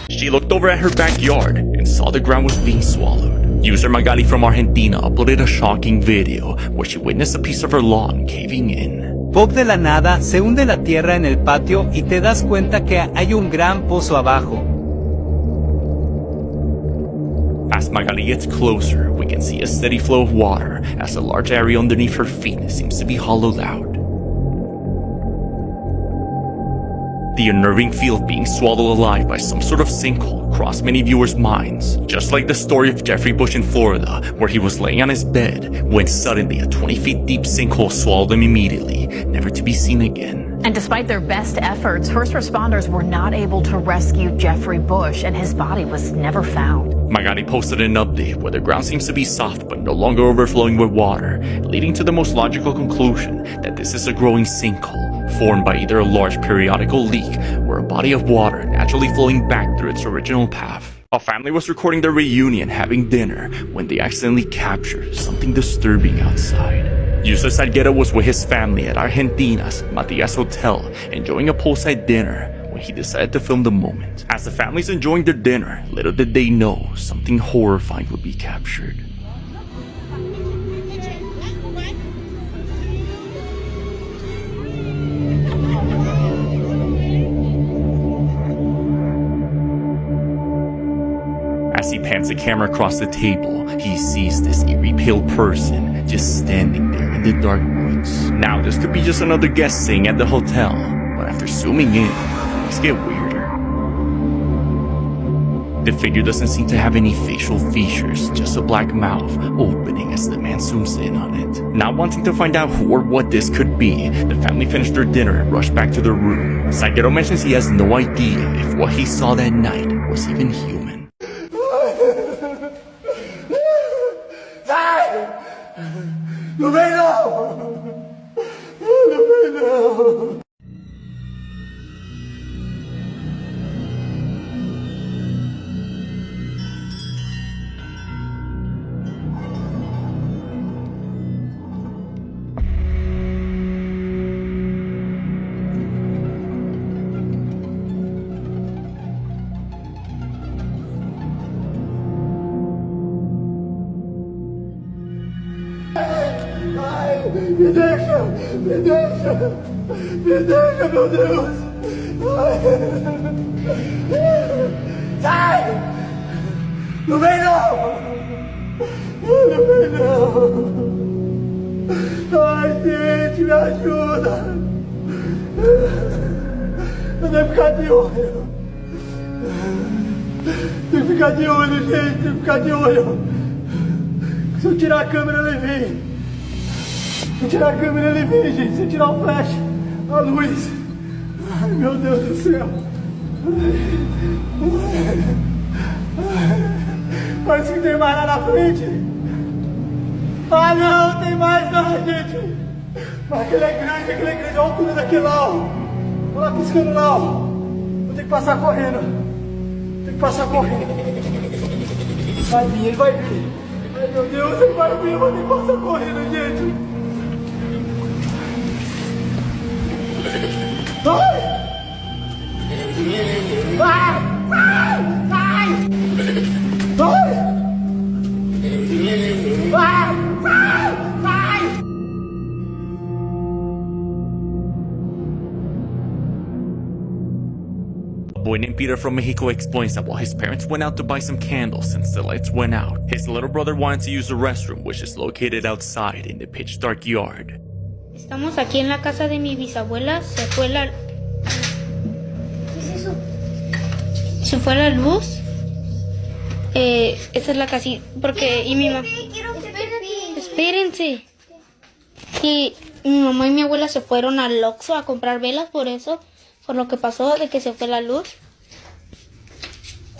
She looked over at her backyard and saw the ground was being swallowed. User Magali from Argentina uploaded a shocking video where she witnessed a piece of her lawn caving in. Pop de la nada se hunde la tierra en el patio y te das cuenta que hay un gran pozo abajo. As Magali gets closer, we can see a steady flow of water as the large area underneath her feet seems to be hollowed out. The unnerving feel of being swallowed alive by some sort of sinkhole crossed many viewers' minds, just like the story of Jeffrey Bush in Florida, where he was laying on his bed when suddenly a 20 feet deep sinkhole swallowed him immediately, never to be seen again. And despite their best efforts, first responders were not able to rescue Jeffrey Bush, and his body was never found. Magali posted an update where the ground seems to be soft but no longer overflowing with water, leading to the most logical conclusion that this is a growing sinkhole formed by either a large periodical leak or a body of water naturally flowing back through its original path. A family was recording their reunion having dinner when they accidentally captured something disturbing outside. User Salguero was with his family at Argentina's Matias Hotel enjoying a poolside dinner when he decided to film the moment. As the family's enjoying their dinner, little did they know something horrifying would be captured. As he pans the camera across the table, he sees this eerie pale person just standing there in the dark woods. Now, this could be just another guest staying at the hotel, but after zooming in, things get weirder. The figure doesn't seem to have any facial features, just a black mouth opening as the man zooms in on it. Not wanting to find out who or what this could be, the family finished their dinner and rushed back to their room. Salguero mentions he has no idea if what he saw that night was even human. No vem não! Não vem não! Me deixa! Me deixa! Me deixa, meu Deus! Sai! Não vem não! Não vem não! Ai, gente, me ajuda! Eu tenho que ficar de olho! Tem que ficar de olho, gente! Tem que ficar de olho! Se eu tirar a câmera, ele vem! Se eu tirar a câmera, ele vem, gente. Se eu tirar o flash, a luz. Ai, meu Deus do céu. Parece que tem mais lá na frente. Ah, não, tem mais não, gente. Mas aquele é grande. Olha a altura daquele lá, ó. Olha lá piscando lá, ó. Vou ter que passar correndo. Tem que passar correndo. Vai vir, ele vai vir. Ai, meu Deus, ele vai vir. Eu vou ter que passar correndo, gente. Vai! Vai! Vai! Vai! Vai! Vai! A boy named Peter from Mexico explains that while his parents went out to buy some candles since the lights went out, his little brother wanted to use the restroom, which is located outside in the pitch dark yard. Estamos aquí en la casa de mi bisabuela, se fue la... ¿Qué es eso? Se fue la luz. Esa es la casita, porque... Y mi mamá... Espérense. Y mi mamá y mi abuela se fueron al Oxxo a comprar velas, por eso, por lo que pasó de que se fue la luz.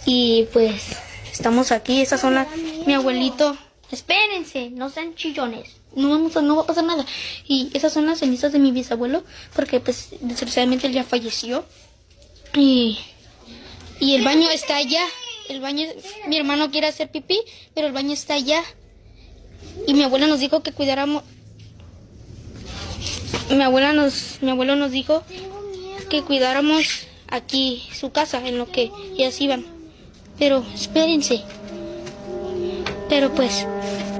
Y pues, estamos aquí, esas son las... Mi abuelito... Espérense, no sean chillones. No va a pasar nada. Y esas son las cenizas de mi bisabuelo, porque pues desgraciadamente él ya falleció. Y el baño está allá. El baño, mi hermano quiere hacer pipí, pero el baño está allá. Y mi abuela nos dijo que cuidáramos. Mi abuelo nos dijo que cuidáramos aquí su casa, en lo que ellas iban. Pero espérense. Pero pues,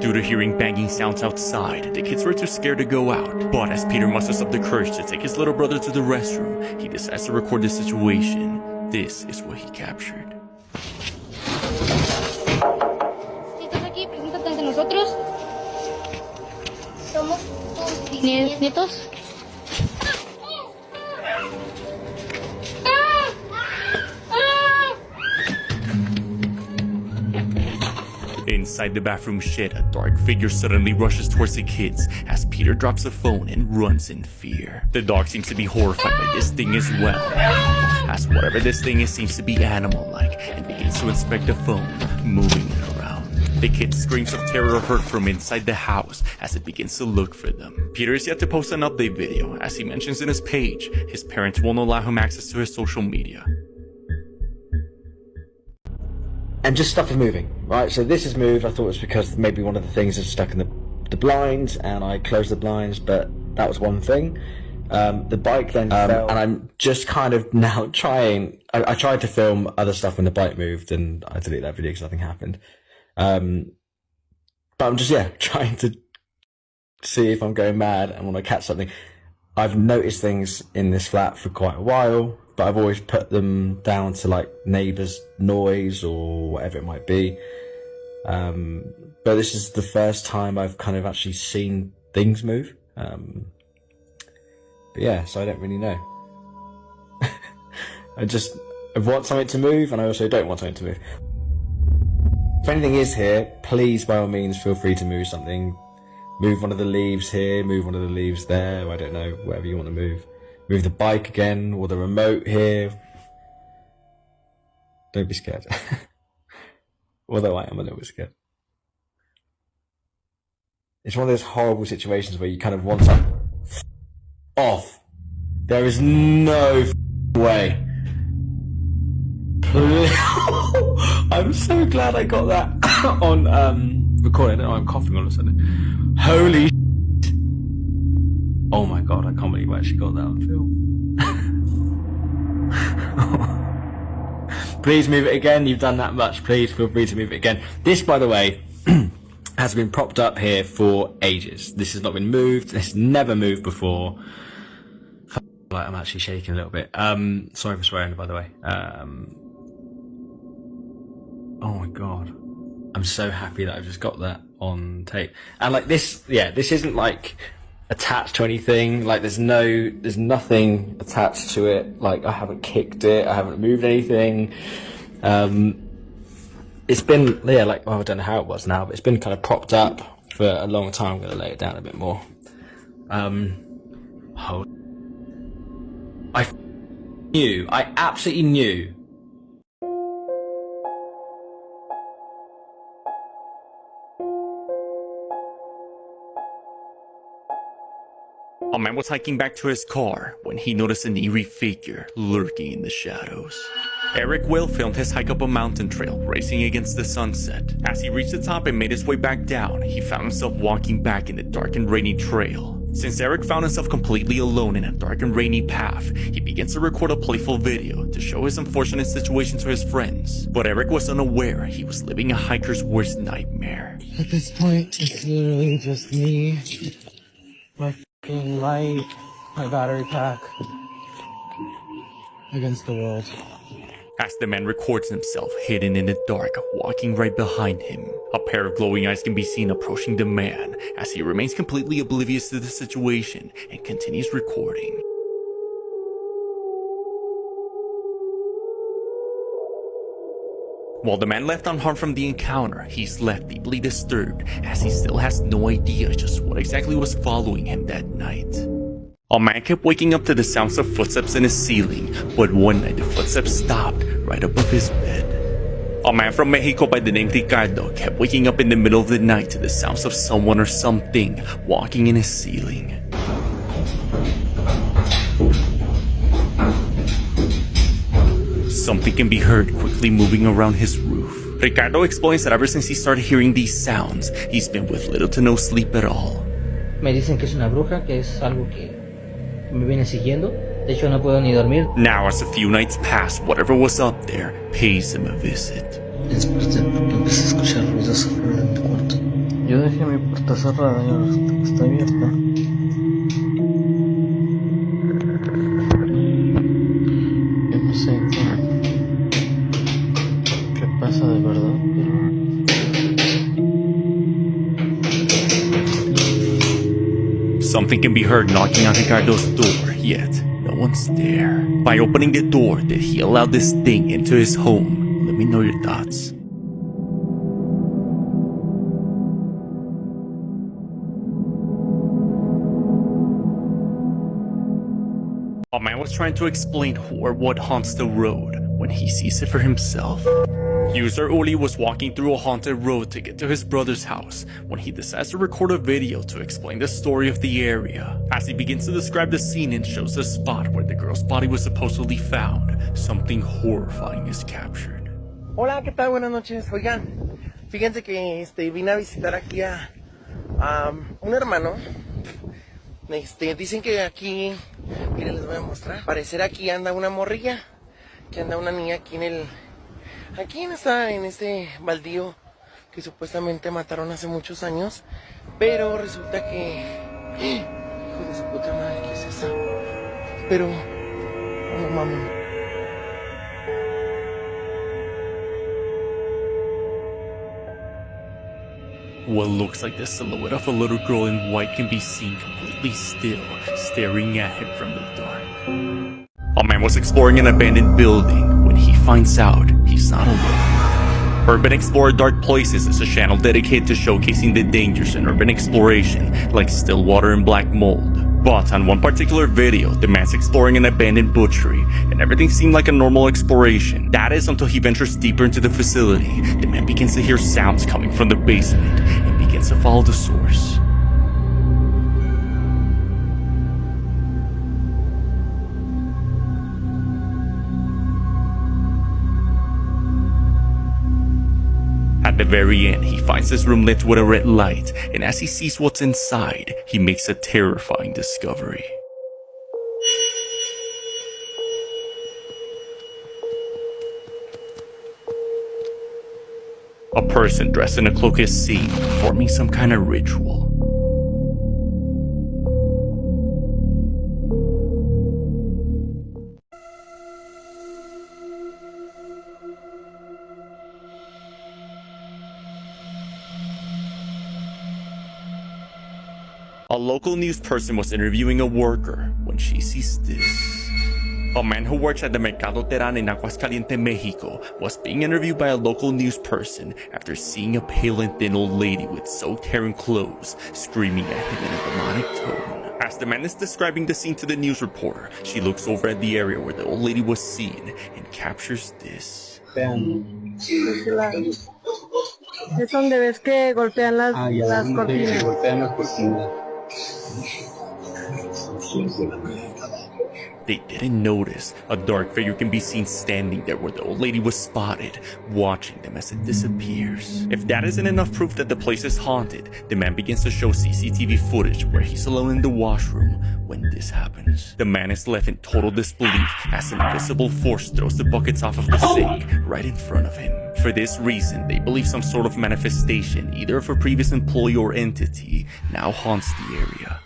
Due to hearing banging sounds outside, the kids were too scared to go out. But as Peter musters up the courage to take his little brother to the restroom, he decides to record the situation. This is what he captured. si estás aquí, preséntate ante nosotros. Somos tus Nietos. Inside the bathroom shed, a dark figure suddenly rushes towards the kids as Peter drops the phone and runs in fear. The dog seems to be horrified by this thing as well, as whatever this thing is seems to be animal-like and begins to inspect the phone, moving it around. The kid screams of terror heard from inside the house as it begins to look for them. Peter is yet to post an update video. As he mentions in his page, his parents won't allow him access to his social media. And just stuff is moving, right? So this has moved. I thought it was because maybe one of the things is stuck in the blinds, and I closed the blinds, but that was one thing. The bike then fell, and I'm just kind of now trying. I tried to film other stuff when the bike moved, and I deleted that video because nothing happened. But I'm just trying to see if I'm going mad and want to catch something. I've noticed things in this flat for quite a while, but I've always put them down to like neighbours' noise or whatever it might be. But this is the first time I've kind of actually seen things move. But yeah, so I don't really know. I want something to move, and I also don't want something to move. If anything is here, please by all means feel free to move something. Move one of the leaves here, move one of the leaves there, I don't know, whatever you want to move. Move the bike again, or the remote here. Don't be scared. Although I am a little bit scared. It's one of those horrible situations where you kind of want something off. There is no way. Please. I'm so glad I got that on recording. Oh, I'm coughing all of a sudden. Holy shit. Oh my god, I can't believe I actually got that on film. Please move it again. You've done that much. Please feel free to move it again. This, by the way, has been propped up here for ages. This has not been moved. It's never moved before. Like, I'm actually shaking a little bit. Sorry for swearing, by the way. Oh my god. I'm so happy that I've just got that on tape. And like this, this isn't like attached to anything. Like there's nothing attached to it. Like I haven't kicked it. I haven't moved anything. It's been, I don't know how it was now, but it's been kind of propped up for a long time. I'm going to lay it down a bit more. I absolutely knew. A man was hiking back to his car when he noticed an eerie figure lurking in the shadows. Eric Will filmed his hike up a mountain trail, racing against the sunset. As he reached the top and made his way back down, he found himself walking back in the dark and rainy trail. Since Eric found himself completely alone in a dark and rainy path, he begins to record a playful video to show his unfortunate situation to his friends. But Eric was unaware he was living a hiker's worst nightmare. At this point, it's literally just me, my f***ing light, my battery pack, against the world. As the man records himself hidden in the dark, walking right behind him, a pair of glowing eyes can be seen approaching the man as he remains completely oblivious to the situation and continues recording. While the man left unharmed from the encounter, he's left deeply disturbed as he still has no idea just what exactly was following him that night. A man kept waking up to the sounds of footsteps in his ceiling, but one night the footsteps stopped right above his bed. A man from Mexico by the name Ricardo kept waking up in the middle of the night to the sounds of someone or something walking in his ceiling. Something can be heard quickly moving around his roof. Ricardo explains that ever since he started hearing these sounds, he's been with little to no sleep at all. Me dicen que es una bruja, que es algo que me viene siguiendo. De hecho, no puedo ni dormir. Now, as a few nights pass, whatever was up there pays him a visit. Desperté porque empecé a escuchar ruidos alrededor de mi cuarto. Yo dejé mi puerta cerrada y ahora está abierta. Yo no sé qué pasa de verdad, pero... Something can be heard knocking on Ricardo's door, yet no one's there. By opening the door, did he allow this thing into his home? Let me know your thoughts. A man was trying to explain who or what haunts the road when he sees it for himself. User Uli was walking through a haunted road to get to his brother's house when he decides to record a video to explain the story of the area. As he begins to describe the scene and shows the spot where the girl's body was supposedly found, something horrifying is captured. Hola, ¿qué tal? Buenas noches. Oigan, fíjense que vine a visitar aquí a un hermano. Dicen que aquí, miren, les voy a mostrar. Parecer aquí anda una morrilla, que anda una niña aquí en este baldío que supuestamente mataron hace muchos años, pero resulta que, hijo de su puta madre, ¿qué es eso? Pero, no mames. What looks like the silhouette of a little girl in white can be seen completely still, staring at him from the dark. A man was exploring an abandoned building when he finds out he's not alone. Urban Explorer Dark Places is a channel dedicated to showcasing the dangers in urban exploration, like still water and black mold. But on one particular video, the man's exploring an abandoned butchery, and everything seemed like a normal exploration. That is until he ventures deeper into the facility. The man begins to hear sounds coming from the basement, and begins to follow the source. At the very end, he finds his room lit with a red light, and as he sees what's inside, he makes a terrifying discovery. A person dressed in a cloak is seen performing some kind of ritual. A local news person was interviewing a worker when she sees this. A man who works at the Mercado Terán in Aguascalientes, Mexico, was being interviewed by a local news person after seeing a pale and thin old lady with soaked hair and clothes screaming at him in a demonic tone. As the man is describing the scene to the news reporter, she looks over at the area where the old lady was seen and captures this. Es donde ves que golpean las cortinas. They didn't notice a dark figure can be seen standing there where the old lady was spotted, watching them as it disappears. If that isn't enough proof that the place is haunted, the man begins to show CCTV footage where he's alone in the washroom when this happens. The man is left in total disbelief as an invisible force throws the buckets off of the sink right in front of him. For this reason, they believe some sort of manifestation, either of a previous employee or entity, now haunts the area.